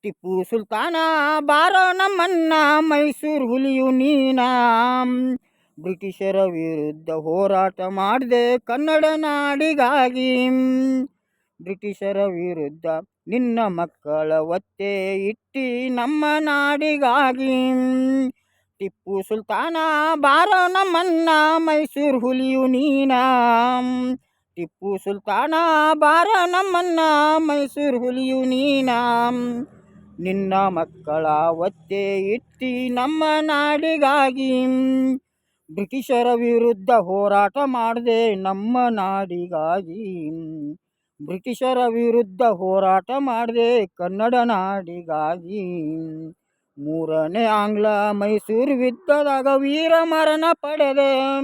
ಟಿಪ್ಪು ಸುಲ್ತಾನ ಬಾರೋ ನಮ್ಮನ್ನ ಮೈಸೂರು ಹುಲಿಯು ನೀನಾ. ಬ್ರಿಟಿಷರ ವಿರುದ್ಧ ಹೋರಾಟ ಮಾಡಿದೆ ಕನ್ನಡ ನಾಡಿಗಾಗಿ. ಬ್ರಿಟಿಷರ ವಿರುದ್ಧ ನಿನ್ನ ಮಕ್ಕಳ ಒತ್ತೆ ಇಟ್ಟಿ ನಮ್ಮ ನಾಡಿಗಾಗಿ. ಟಿಪ್ಪು ಸುಲ್ತಾನ ಬಾರೋ ನಮ್ಮನ್ನ ಮೈಸೂರು ಹುಲಿಯು ನೀನಾ. ಟಿಪ್ಪು ಸುಲ್ತಾನ ಬಾರೋ ನಮ್ಮನ್ನ ಮೈಸೂರು ಹುಲಿಯು ನೀನಾ. ನಿನ್ನ ಮಕ್ಕಳ ಒತ್ತೆ ಇಟ್ಟಿ ನಮ್ಮ ನಾಡಿಗಾಗಿ. ಬ್ರಿಟಿಷರ ವಿರುದ್ಧ ಹೋರಾಟ ಮಾಡಿದೆ ನಮ್ಮ ನಾಡಿಗಾಗಿ. ಬ್ರಿಟಿಷರ ವಿರುದ್ಧ ಹೋರಾಟ ಮಾಡಿದೆ ಕನ್ನಡ ನಾಡಿಗಾಗಿ. ಮೂರನೇ ಆಂಗ್ಲ ಮೈಸೂರು ಯುದ್ಧದಾಗ ವೀರ ಮರಣ ಪಡೆದೆ.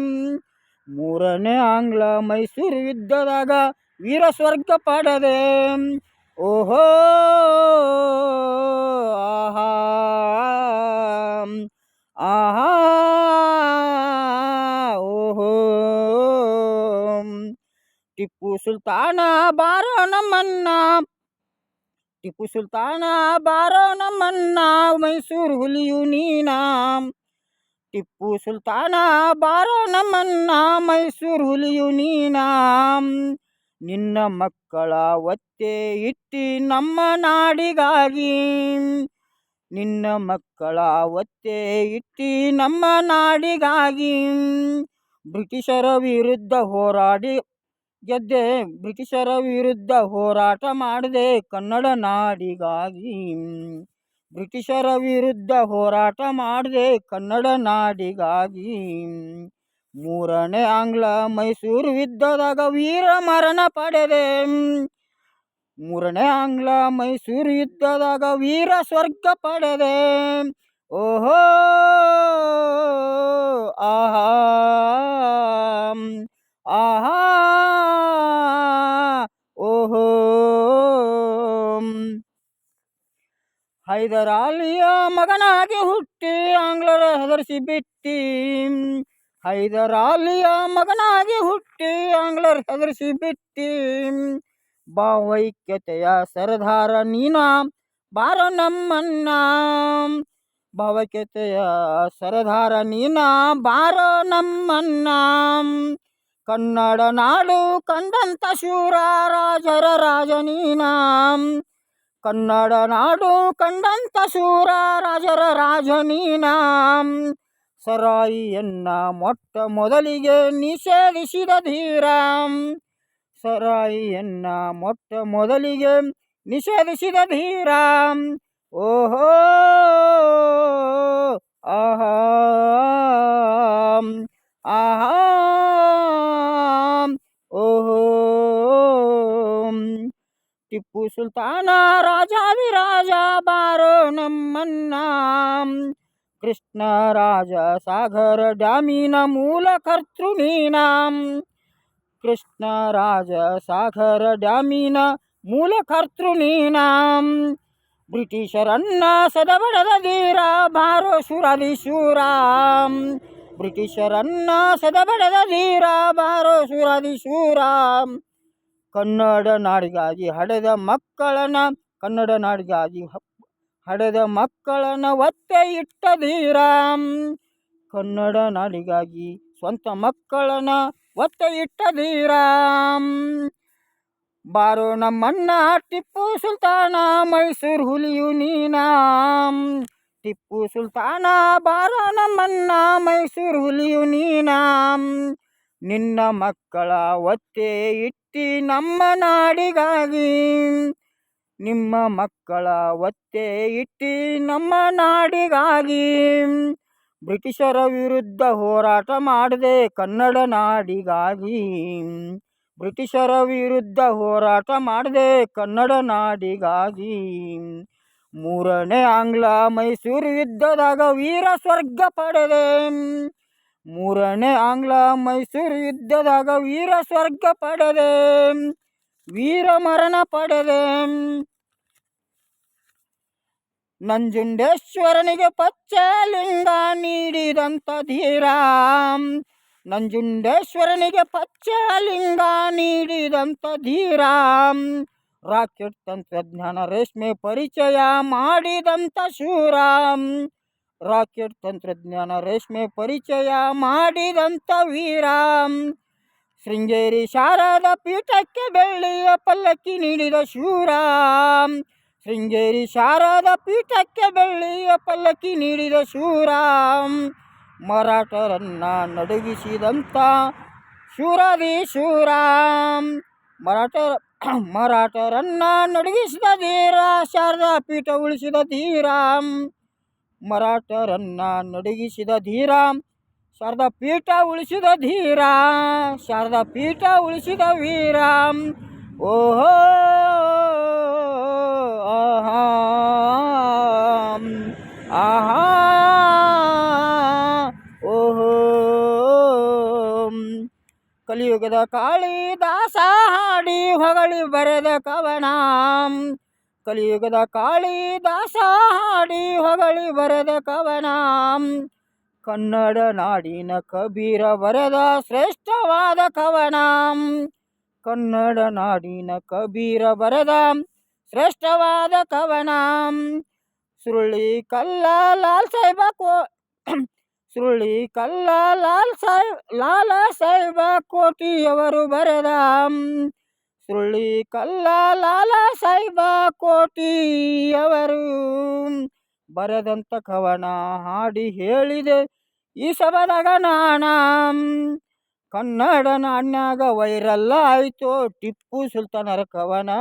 ಮೂರನೇ ಆಂಗ್ಲ ಮೈಸೂರು ಯುದ್ಧದಾಗ ವೀರ ಸ್ವರ್ಗ ಪಡೆದೆ. ಓಹೋ ಆಹಾ ಆಹಾ ಓಹೋ. ಟಿಪ್ಪು ಸುಲ್ತಾನ ಬಾರೋ ನಮ್ಮನ್ನ. ಟಿಪ್ಪು ಸುಲ್ತಾನ ಬಾರೋ ನಮ್ಮನ್ನ ಮೈಸೂರು ಹುಲಿಯು ನೀನಾ. ಟಿಪ್ಪು ಸುಲ್ತಾನ ಬಾರೋ ನಮ್ಮನ್ನ ಮೈಸೂರು ಹುಲಿಯು ನೀನಾ. ನಿನ್ನ ಮಕ್ಕಳ ಒತ್ತೆ ಇಟ್ಟಿ ನಮ್ಮ ನಾಡಿಗಾಗಿ. ನಿನ್ನ ಮಕ್ಕಳ ಒತ್ತೆ ಇಟ್ಟಿ ನಮ್ಮ ನಾಡಿಗಾಗಿ. ಬ್ರಿಟಿಷರ ವಿರುದ್ಧ ಹೋರಾಡಿ ಗೆದ್ದೆ. ಬ್ರಿಟಿಷರ ವಿರುದ್ಧ ಹೋರಾಟ ಮಾಡಿದೆ ಕನ್ನಡ ನಾಡಿಗಾಗಿ. ಬ್ರಿಟಿಷರ ವಿರುದ್ಧ ಹೋರಾಟ ಮಾಡಿದೆ ಕನ್ನಡ ನಾಡಿಗಾಗಿ. ಮೂರನೇ ಆಂಗ್ಲ ಮೈಸೂರು ಯುದ್ಧದಾಗ ವೀರ ಮರಣ ಪಡೆದೆ. ಮೂರನೇ ಆಂಗ್ಲ ಮೈಸೂರು ಯುದ್ಧದಾಗ ವೀರ ಸ್ವರ್ಗ ಪಡೆದೆ. ಓಹೋ ಆಹಾ ಆಹಾ ಓಹೋ. ಹೈದರಾಲಿಯ ಮಗನಾಗಿ ಹುಟ್ಟಿ ಆಂಗ್ಲರ ಹೆದರಿಸಿ ಬಿಟ್ಟಿ. ಹೈದರಾಲಿಯ ಮಗನಾಗಿ ಹುಟ್ಟಿ ಆಂಗ್ಲರ ಹೆದರಿಸಿ ಬಿಟ್ಟಿ. ಭಾವೈಕ್ಯತೆಯ ಸರದಾರ ನೀನಾ ಬಾರೋ ನಮ್ಮನ್ನ. ಭಾವೈಕ್ಯತೆಯ ಸರದಾರ ನೀನಾ ಬಾರೋ ನಮ್ಮನ್ನ. ಕನ್ನಡ ನಾಡು ಕಂಡಂತ ಶೂರ ರಾಜರ ರಾಜ ನೀನಾ. ಕನ್ನಡ ನಾಡು ಕಂಡಂತ ಶೂರ ರಾಜರ ರಾಜ ನೀನಾ. ಸರಾಯಿಯನ್ನ ಮೊಟ್ಟ ಮೊದಲಿಗೆ ನಿಷೇಧಿಸಿದ ಧೀರ. ಸರಾಯಿಯನ್ನ ಮೊಟ್ಟ ಮೊದಲಿಗೆ ನಿಷೇಧಿಸಿದ ಧೀರ. ಓಹೋ ಆಹಾ ಆಹಾ ಓಹೋ. ಟಿಪ್ಪು ಸುಲ್ತಾನ ರಾಜಾದಿರಾಜ ಬಾರೋ ನಮ್ಮನ್ನ. ಕೃಷ್ಣ ರಾಜ ಸಾಗರ ಡ್ಯಾಮಿನ ಮೂಲ ಕರ್ತೃ ನೀನಾ. ಕೃಷ್ಣ ರಾಜ ಸಾಗರ ಡ್ಯಾಮಿನ ಮೂಲ ಕರ್ತೃ ನೀನಾ. ಬ್ರಿಟಿಷರನ್ನ ಸದಬಡದ ಧೀರ ಬಾರೋ ಶೂರಾದಿ ಶೂರ. ಬ್ರಿಟಿಷರನ್ನ ಸದಬಡದ ಧೀರ ಬಾರೋ ಶೂರಾದಿ ಶೂರ. ಕನ್ನಡ ನಾಡಿಗಾಗಿ ಹಡೆದ ಮಕ್ಕಳನ್ನ. ಕನ್ನಡ ನಾಡಿಗಾಗಿ ಹಡೆದ ಮಕ್ಕಳನ್ನ ಒತ್ತೆ ಇಟ್ಟ ಧೀರ. ಕನ್ನಡ ನಾಡಿಗಾಗಿ ಸ್ವಂತ ಮಕ್ಕಳನ್ನ ಒತ್ತೆ ಇಟ್ಟ ಧೀರ. ಬಾರೋ ನಮ್ಮನ್ನ ಟಿಪ್ಪು ಸುಲ್ತಾನ ಮೈಸೂರು ಹುಲಿಯು ನೀನಾ. ಟಿಪ್ಪು ಸುಲ್ತಾನ ಬಾರೋ ನಮ್ಮನ್ನ ಮೈಸೂರು ಹುಲಿಯು ನೀನಾ. ನಿನ್ನ ಮಕ್ಕಳ ಒತ್ತೆ ಇಟ್ಟಿ ನಮ್ಮ ನಾಡಿಗಾಗಿ. ನಿಮ್ಮ ಮಕ್ಕಳ ಒತ್ತೆ ಇಟ್ಟಿ ನಮ್ಮ ನಾಡಿಗಾಗಿ. ಬ್ರಿಟಿಷರ ವಿರುದ್ಧ ಹೋರಾಟ ಮಾಡಿದೆ ಕನ್ನಡ ನಾಡಿಗಾಗಿ. ಬ್ರಿಟಿಷರ ವಿರುದ್ಧ ಹೋರಾಟ ಮಾಡಿದೆ ಕನ್ನಡ ನಾಡಿಗಾಗಿ. ಮೂರನೇ ಆಂಗ್ಲ ಮೈಸೂರು ಯುದ್ಧದಾಗ ವೀರ ಸ್ವರ್ಗ ಪಡೆದೆ. ಮೂರನೇ ಆಂಗ್ಲ ಮೈಸೂರು ಯುದ್ಧದಾಗ ವೀರ ಸ್ವರ್ಗ ಪಡೆದೆ. ವೀರ ಮರಣ ಪಡೆದೆ. ನಂಜುಂಡೇಶ್ವರನಿಗೆ ಪಚ್ಚಲಿಂಗ ನೀಡಿದಂಥ ಧೀರ. ನಂಜುಂಡೇಶ್ವರನಿಗೆ ಪಚ್ಚಲಿಂಗ ನೀಡಿದಂಥ ಧೀರ. ರಾಕೆಟ್ ತಂತ್ರಜ್ಞಾನ ರೇಷ್ಮೆ ಪರಿಚಯ ಮಾಡಿದಂಥ ಶೂರ. ರಾಕೆಟ್ ತಂತ್ರಜ್ಞಾನ ರೇಷ್ಮೆ ಪರಿಚಯ ಮಾಡಿದಂಥ ವೀರ. ಶೃಂಗೇರಿ ಶಾರದಾ ಪೀಠಕ್ಕೆ ಬೆಳ್ಳಿಯ ಪಲ್ಲಕ್ಕಿ ನೀಡಿದ ಶೂರ. ಶೃಂಗೇರಿ ಶಾರದಾ ಪೀಠಕ್ಕೆ ಬೆಳ್ಳಿಯ ಪಲ್ಲಕ್ಕಿ ನೀಡಿದ ಶೂರ. ಮರಾಠರನ್ನ ನಡುಗಿಸಿದಂಥ ಶೂರದಿ ಶೂರ. ಮರಾಠರನ್ನ ನಡುಗಿಸಿದ ಧೀರ, ಶಾರದಾ ಪೀಠ ಉಳಿಸಿದ ಧೀರ. ಮರಾಠರನ್ನ ನಡುಗಿಸಿದ ಧೀರ, ಶಾರದಾ ಪೀಠ ಉಳಿಸಿದ ಧೀರ. ಶಾರದಾ ಪೀಠ ಉಳಿಸಿದ ವೀರ. ಓಹೋ ಆಹಾ ಆಹಾ ಓಹೋ. ಕಲಿಯುಗದ ಕಾಳಿದಾಸ ಹಾಡಿ ಹೊಗಳಿ ಬರೆದ ಕವನ. ಕಲಿಯುಗದ ಕಾಳಿದಾಸ ಹಾಡಿ ಹೊಗಳಿ ಬರೆದ ಕವನ. ಕನ್ನಡ ನಾಡಿನ ಕಬೀರ ಬರೆದ ಶ್ರೇಷ್ಠವಾದ ಕವನ. ಕನ್ನಡ ನಾಡಿನ ಕಬೀರ ಬರೆದ ಶ್ರೇಷ್ಠವಾದ ಕವನ. ಸುರುಳಿ ಕಲ್ಲ ಲಾಲ್ ಸಾಹೇಬ ಸುರುಳಿ ಕಲ್ಲ ಲಾಲ ಸಾಹೇಬ ಕೋಟಿಯವರು ಬರೆದ. ಸುರುಳಿ ಕಲ್ಲ ಲಾಲ ಸಾಹೇಬ ಕೋಟಿಯವರು ಬರೆದಂಥ ಕವನ ಹಾಡಿ ಹೇಳಿದೆ ಈ ಸಭದಾಗ ನಾಣ. ಕನ್ನಡ ನಾಡ್ನ್ಯಾಗ ವೈರಲ್ಲ ಆಯಿತು ಟಿಪ್ಪು ಸುಲ್ತಾನರ ಕವನ.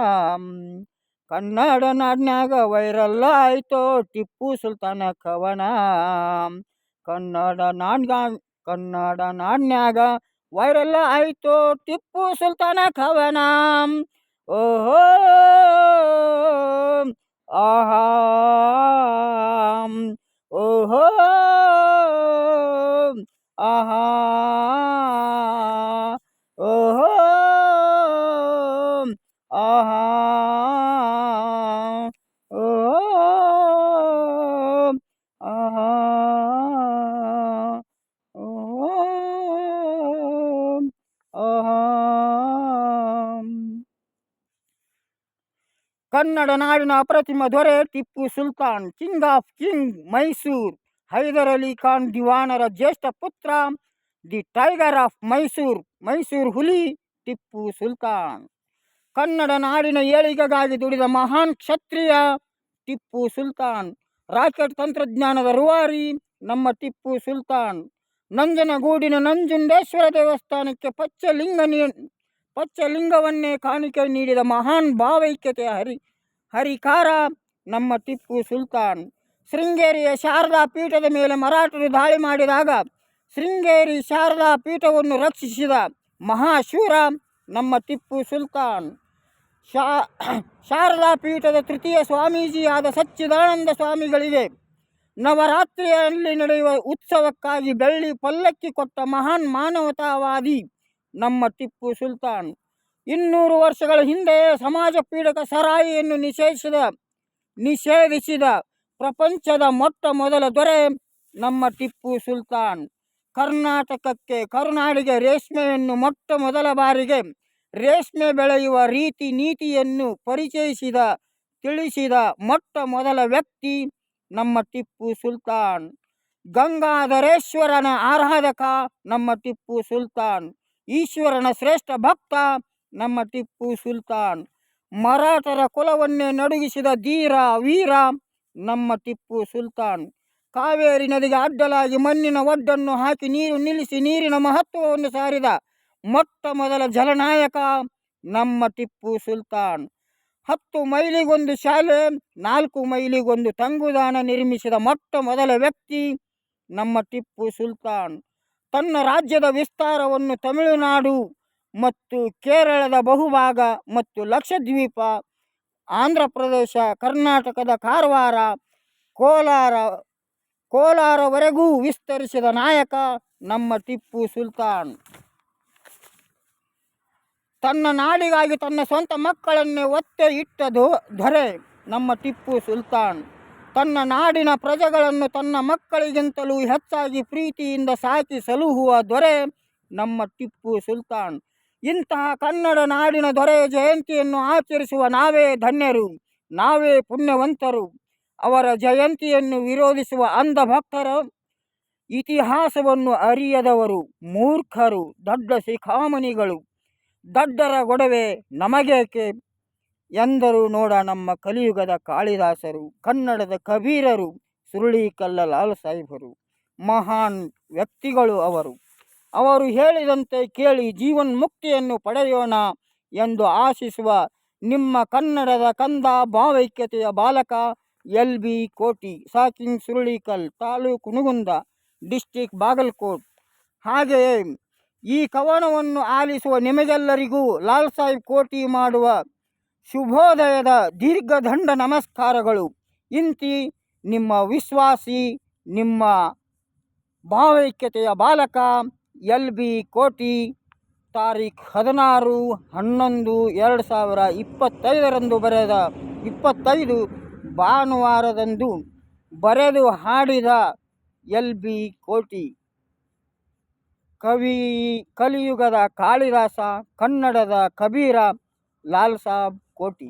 ಕನ್ನಡ ನಾಡ್ನ್ಯಾಗ ವೈರಲ್ಲ ಆಯಿತು ಟಿಪ್ಪು ಸುಲ್ತಾನ ಕವನ. ಕನ್ನಡ ನಾಡ್ನ್ಯಾಗ ವೈರಲ್ಲ ಆಯಿತು ಟಿಪ್ಪು ಸುಲ್ತಾನ ಕವನ. ಓಹೋ ಆಹಾ ಓಹೋ ಆಹಾ ಓಹೋ ಆಹಾ ಓಹೋ ಆಹಾ ಓಹೋ ಆಹಾ. ಕನ್ನಡ ನಾಡಿನ ಅಪ್ರತಿಮ ದೊರೆ Tipu Sultan, king of king Mysore. Hyder Ali Khan ದಿವಾನರ ಜ್ಯೇಷ್ಠ ಪುತ್ರ, the tiger of Mysore, Mysuru ಹುಲಿ ಟಿಪ್ಪು ಸುಲ್ತಾನ್. ಕನ್ನಡ ನಾಡಿನ ಏಳಿಗೆಗಾಗಿ ದುಡಿದ ಮಹಾನ್ ಕ್ಷತ್ರಿಯ ಟಿಪ್ಪು ಸುಲ್ತಾನ್. ರಾಕೆಟ್ ತಂತ್ರಜ್ಞಾನದ ರೂವಾರಿ ನಮ್ಮ ಟಿಪ್ಪು ಸುಲ್ತಾನ್. ನಂಜನಗೂಡಿನ ನಂಜುಂಡೇಶ್ವರ ದೇವಸ್ಥಾನಕ್ಕೆ ಪಚ್ಚಲಿಂಗವನ್ನೇ ಕಾಣಿಕೆ ನೀಡಿದ ಮಹಾನ್ ಭಾವೈಕ್ಯತೆಯ ಹರಿಕಾರ ನಮ್ಮ ಟಿಪ್ಪು ಸುಲ್ತಾನ್. ಶೃಂಗೇರಿಯ ಶಾರದಾ ಪೀಠದ ಮೇಲೆ ಮರಾಠರು ದಾಳಿ ಮಾಡಿದಾಗ ಶೃಂಗೇರಿ ಶಾರದಾ ಪೀಠವನ್ನು ರಕ್ಷಿಸಿದ ಮಹಾಶೂರ ನಮ್ಮ ಟಿಪ್ಪು ಸುಲ್ತಾನ್. ಶಾರದಾ ಪೀಠದ ತೃತೀಯ ಸ್ವಾಮೀಜಿಯಾದ ಸಚ್ಚಿದಾನಂದ ಸ್ವಾಮಿಗಳಿಗೆ ನವರಾತ್ರಿಯಲ್ಲಿ ನಡೆಯುವ ಉತ್ಸವಕ್ಕಾಗಿ ಬೆಳ್ಳಿ ಪಲ್ಲಕ್ಕಿ ಕೊಟ್ಟ ಮಹಾನ್ ಮಾನವತಾವಾದಿ ನಮ್ಮ ಟಿಪ್ಪು ಸುಲ್ತಾನ್. 200 ವರ್ಷಗಳ ಹಿಂದೆ ಸಮಾಜ ಪೀಡಕ ಸರಾಯಿಯನ್ನು ನಿಷೇಧಿಸಿದ ಪ್ರಪಂಚದ ಮೊಟ್ಟ ಮೊದಲ ದೊರೆ ನಮ್ಮ ಟಿಪ್ಪು ಸುಲ್ತಾನ್. ಕರುನಾಡಿಗೆ ರೇಷ್ಮೆಯನ್ನು ಮೊಟ್ಟ ಮೊದಲ ಬಾರಿಗೆ ರೇಷ್ಮೆ ಬೆಳೆಯುವ ರೀತಿ ನೀತಿಯನ್ನು ತಿಳಿಸಿದ ಮೊಟ್ಟ ಮೊದಲ ವ್ಯಕ್ತಿ ನಮ್ಮ ಟಿಪ್ಪು ಸುಲ್ತಾನ್. ಗಂಗಾಧರೇಶ್ವರನ ಆರಾಧಕ ನಮ್ಮ ಟಿಪ್ಪು ಸುಲ್ತಾನ್. ಈಶ್ವರನ ಶ್ರೇಷ್ಠ ಭಕ್ತ ನಮ್ಮ ಟಿಪ್ಪು ಸುಲ್ತಾನ್. ಮರಾಠರ ಕುಲವನ್ನೇ ನಡುಗಿಸಿದ ಧೀರ ವೀರ ನಮ್ಮ ಟಿಪ್ಪು ಸುಲ್ತಾನ್. ಕಾವೇರಿ ನದಿಗೆ ಅಡ್ಡಲಾಗಿ ಮಣ್ಣಿನ ಒಡ್ಡನ್ನು ಹಾಕಿ ನೀರು ನಿಲ್ಲಿಸಿ ನೀರಿನ ಮಹತ್ವವನ್ನು ಸಾರಿದ ಮೊಟ್ಟ ಮೊದಲ ಜಲನಾಯಕ ನಮ್ಮ ಟಿಪ್ಪು ಸುಲ್ತಾನ್. 10 ಮೈಲಿಗೊಂದು ಶಾಲೆ, 4 ಮೈಲಿಗೊಂದು ತಂಗುದಾಣ ನಿರ್ಮಿಸಿದ ಮೊಟ್ಟ ಮೊದಲ ವ್ಯಕ್ತಿ ನಮ್ಮ ಟಿಪ್ಪು ಸುಲ್ತಾನ್. ತನ್ನ ರಾಜ್ಯದ ವಿಸ್ತಾರವನ್ನು ತಮಿಳುನಾಡು ಮತ್ತು ಕೇರಳದ ಬಹುಭಾಗ ಮತ್ತು ಲಕ್ಷದ್ವೀಪ, ಆಂಧ್ರ ಪ್ರದೇಶ, ಕರ್ನಾಟಕದ ಕಾರವಾರ, ಕೋಲಾರವರೆಗೂ ವಿಸ್ತರಿಸಿದ ನಾಯಕ ನಮ್ಮ ಟಿಪ್ಪು ಸುಲ್ತಾನ್. ತನ್ನ ನಾಡಿಗಾಗಿ ತನ್ನ ಸ್ವಂತ ಮಕ್ಕಳನ್ನೇ ಒತ್ತೆ ಇಟ್ಟ ದೊರೆ ನಮ್ಮ ಟಿಪ್ಪು ಸುಲ್ತಾನ್. ತನ್ನ ನಾಡಿನ ಪ್ರಜೆಗಳನ್ನು ತನ್ನ ಮಕ್ಕಳಿಗಿಂತಲೂ ಹೆಚ್ಚಾಗಿ ಪ್ರೀತಿಯಿಂದ ಸಾಕಿ ಸಲುಹುವ ದೊರೆ ನಮ್ಮ ಟಿಪ್ಪು ಸುಲ್ತಾನ್. ಇಂತಹ ಕನ್ನಡ ನಾಡಿನ ದೊರೆಯ ಜಯಂತಿಯನ್ನು ಆಚರಿಸುವ ನಾವೇ ಧನ್ಯರು, ನಾವೇ ಪುಣ್ಯವಂತರು. ಅವರ ಜಯಂತಿಯನ್ನು ವಿರೋಧಿಸುವ ಅಂಧಭಕ್ತರ ಇತಿಹಾಸವನ್ನು ಅರಿಯದವರು ಮೂರ್ಖರು, ದೊಡ್ಡ ಶಿಖಾಮಣಿಗಳು. ದಡ್ಡರ ಗೊಡವೆ ನಮಗೇಕೆ ಎಂದರು ನೋಡ ನಮ್ಮ ಕಲಿಯುಗದ ಕಾಳಿದಾಸರು, ಕನ್ನಡದ ಕಬೀರರು, ಸುರುಳಿಕಲ್ಲ ಲಾಲ್ ಸಾಹೇಬರು. ಮಹಾನ್ ವ್ಯಕ್ತಿಗಳು ಅವರು ಹೇಳಿದಂತೆ ಕೇಳಿ ಜೀವನ್ಮುಕ್ತಿಯನ್ನು ಪಡೆಯೋಣ ಎಂದು ಆಶಿಸುವ ನಿಮ್ಮ ಕನ್ನಡದ ಕಂದ, ಭಾವೈಕ್ಯತೆಯ ಬಾಲಕ LB ಕೋಟಿ, ಸಾಕಿನ್ ಸುರುಳಿಕಲ್, ತಾಲೂಕು ಹುನಗುಂದ, ಡಿಸ್ಟಿಕ್ ಬಾಗಲಕೋಟ್. ಹಾಗೆಯೇ ಈ ಕವನವನ್ನು ಆಲಿಸುವ ನಿಮಗೆಲ್ಲರಿಗೂ ಲಾಲ್ ಸಾಹೇಬ್ ಕೋಟಿ ಮಾಡುವ ಶುಭೋದಯದ ದೀರ್ಘದಂಡ ನಮಸ್ಕಾರಗಳು. ಇಂತಿ ನಿಮ್ಮ ವಿಶ್ವಾಸಿ, ನಿಮ್ಮ ಭಾವೈಕ್ಯತೆಯ ಬಾಲಕ LB ಕೋಟಿ. ತಾರೀಖು 16/11/2025 25 ಭಾನುವಾರದಂದು ಬರೆದು ಹಾಡಿದ LB ಕೋಟಿ. ಕವಿ, ಕಲಿಯುಗದ ಕಾಳಿದಾಸ, ಕನ್ನಡದ ಕಬೀರ ಲಾಲ್ ಸಾಹೇಬ್ ಕೋಟಿ.